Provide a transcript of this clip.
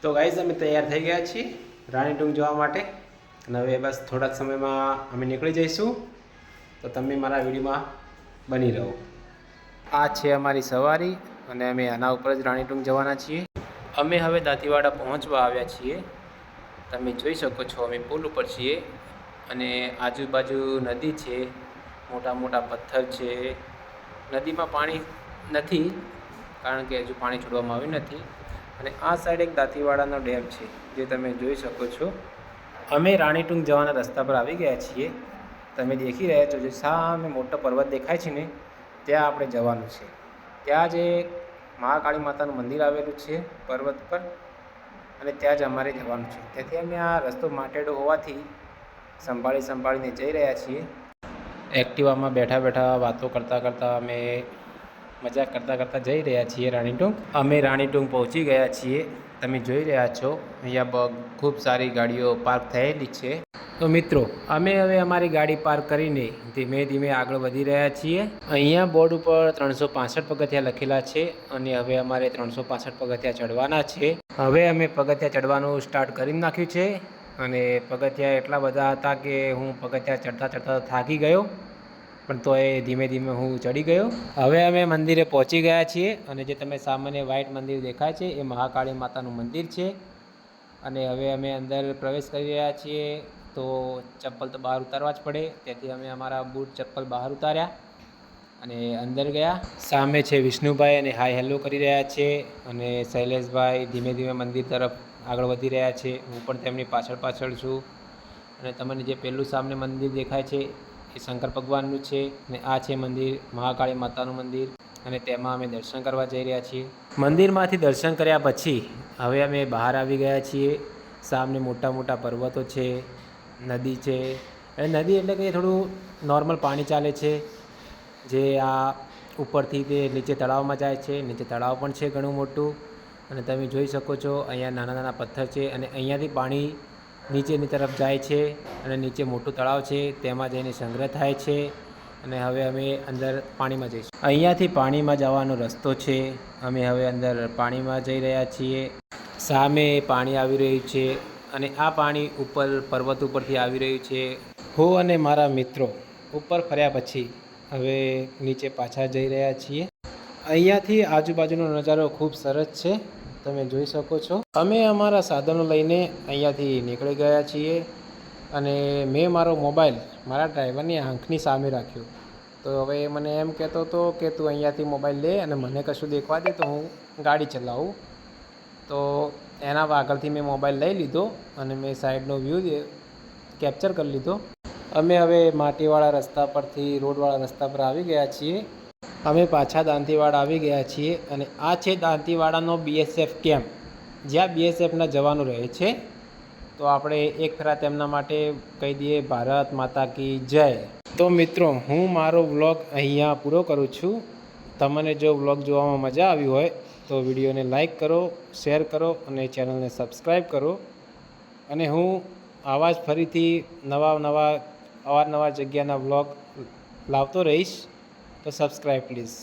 તો ગાઈઝ અમે તૈયાર થઈ ગયા છીએ રાણીટૂંગ જવા માટે અને હવે બસ થોડાક સમયમાં અમે નીકળી જઈશું. તો તમે મારા વિડીયોમાં બની રહો. આ છે અમારી સવારી અને અમે આના ઉપર જ રાણીટૂંગ જવાના છીએ. અમે હવે દાંતીવાડા પહોંચવા આવ્યા છીએ. તમે જોઈ શકો છો અમે પુલ ઉપર છીએ અને આજુબાજુ નદી છે, મોટા મોટા પથ્થર છે. નદીમાં પાણી નથી કારણ કે હજુ પાણી છોડવામાં આવ્યું નથી. અને આ સાઈડ એક દાંતીવાડાનો ડેમ છે જે તમે જોઈ શકો છો. અમે રાણીટૂંગ જવાના રસ્તા પર આવી ગયા છીએ. તમે દેખી રહ્યા છો જે સામે મોટો પર્વત દેખાય છે ને, ત્યાં આપણે જવાનું છે. ત્યાં જે મહાકાળી માતાનું મંદિર આવેલું છે પર્વત પર, અને ત્યાં જ અમારે જવાનું છે. તેથી અમે આ રસ્તો માટેડો હોવાથી સંભાળીને જઈ રહ્યા છીએ. એક્ટિવામાં બેઠા બેઠા વાતો કરતાં કરતાં અમે મજાક કરતાં જઈ રહ્યા છીએ રાણીટૂંગ. અમે રાણીટૂંગ પહોંચી ગયા છીએ. તમે જોઈ રહ્યા છો અહીંયા ખૂબ સારી ગાડીઓ પાર્ક થયેલી છે. તો મિત્રો અમે હવે અમારી ગાડી પાર્ક કરીને ધીમે ધીમે આગળ વધી રહ્યા છીએ. અહીંયા બોર્ડ ઉપર 365 પગથિયાં લખેલા છે અને હવે અમારે 365 પગથિયાં ચડવાના છે. હવે અમે પગથિયાં ચડવાનું સ્ટાર્ટ કરી નાખ્યું છે અને પગથિયાં એટલા બધા હતા કે હું પગથિયાં ચડતા થાકી ગયો, પણ તો એ ધીમે ધીમે હું ચડી ગયો. હવે અમે મંદિરે પહોંચી ગયા છીએ અને જે તમે સામાન્ય વ્હાઇટ મંદિર દેખાય છે એ મહાકાળી માતાનું મંદિર છે. અને હવે અમે અંદર પ્રવેશ કરી રહ્યા છીએ. તો ચપ્પલ તો બહાર ઉતારવા જ પડે, તેથી અમે અમારા બૂટ ચપ્પલ બહાર ઉતાર્યા અને અંદર ગયા. સામે છે વિષ્ણુભાઈ અને હાય હેલો કરી રહ્યા છે અને શૈલેષભાઈ ધીમે ધીમે મંદિર તરફ આગળ વધી રહ્યા છે. હું પણ તેમની પાછળ છું. અને તમને જે પહેલું સામે મંદિર દેખાય છે એ શંકર ભગવાનનું છે અને આ છે મંદિર મહાકાળી માતાનું મંદિર, અને તેમાં અમે દર્શન કરવા જઈ રહ્યા છીએ. મંદિરમાંથી દર્શન કર્યા પછી હવે અમે બહાર આવી ગયા છીએ. સામે મોટા મોટા પર્વતો છે, નદી છે. અને નદી એટલે કે થોડું નોર્મલ પાણી ચાલે છે, જે આ ઉપરથી તે નીચે તળાવમાં જાય છે. નીચે તળાવ પણ છે ઘણું મોટું, અને તમે જોઈ શકો છો અહીંયા નાના નાના પથ્થર છે અને અહીંયાથી પાણી નીચેની તરફ જાય છે અને નીચે મોટું તળાવ છે, તેમાં જઈને સંગ્રહ થાય છે. અને હવે અમે અંદર પાણીમાં જઈશું. અહીંયાથી પાણીમાં જવાનો રસ્તો છે. અમે હવે અંદર પાણીમાં જઈ રહ્યા છીએ. સામે પાણી આવી રહ્યું છે અને આ પાણી ઉપર પર્વત ઉપરથી આવી રહ્યું છે. હું અને મારા મિત્રો ઉપર ફર્યા પછી હવે નીચે પાછા જઈ રહ્યા છીએ. અહીંયાથી આજુબાજુનો નજારો ખૂબ સરસ છે, તમે જોઈ શકો છો. અમે અમારા સાધનો લઈને અહીંયાથી નીકળી ગયા છીએ અને મેં મારો મોબાઈલ મારા ડ્રાઈવરની આંખની સામે રાખ્યો. તો હવે મને એમ કહેતો હતો કે તું અહીંયાથી મોબાઈલ લે અને મને કશું દેખવા દે તો હું ગાડી ચલાવું. તો એના આગળથી મેં મોબાઈલ લઈ લીધો અને મેં સાઈડનો વ્યૂ કેપ્ચર કરી લીધો. અમે હવે માટીવાળા રસ્તા પરથી રોડવાળા રસ્તા પર આવી ગયા છીએ. અમે પાછા દાંતીવાડા આવી ગયા છીએ અને આ છે દાંતીવાડાનો BSF કેમ્પ, જ્યાં BSFના જવાનો રહે છે. તો આપણે એક ફેરા તેમના માટે કહી દઈએ ભારત માતા કી જય. તો મિત્રો હું મારો વ્લોગ અહીંયા પૂરો કરું છું. તમને જો વ્લોગ જોવામાં મજા આવી હોય તો વિડીયોને લાઈક કરો, શેર કરો અને ચેનલને સબસ્ક્રાઈબ કરો. અને હું આવા જ ફરીથી અવારનવાર જગ્યાના વ્લોગ લાવતો રહીશ. તો સબસ્ક્રાઈબ પ્લીઝ.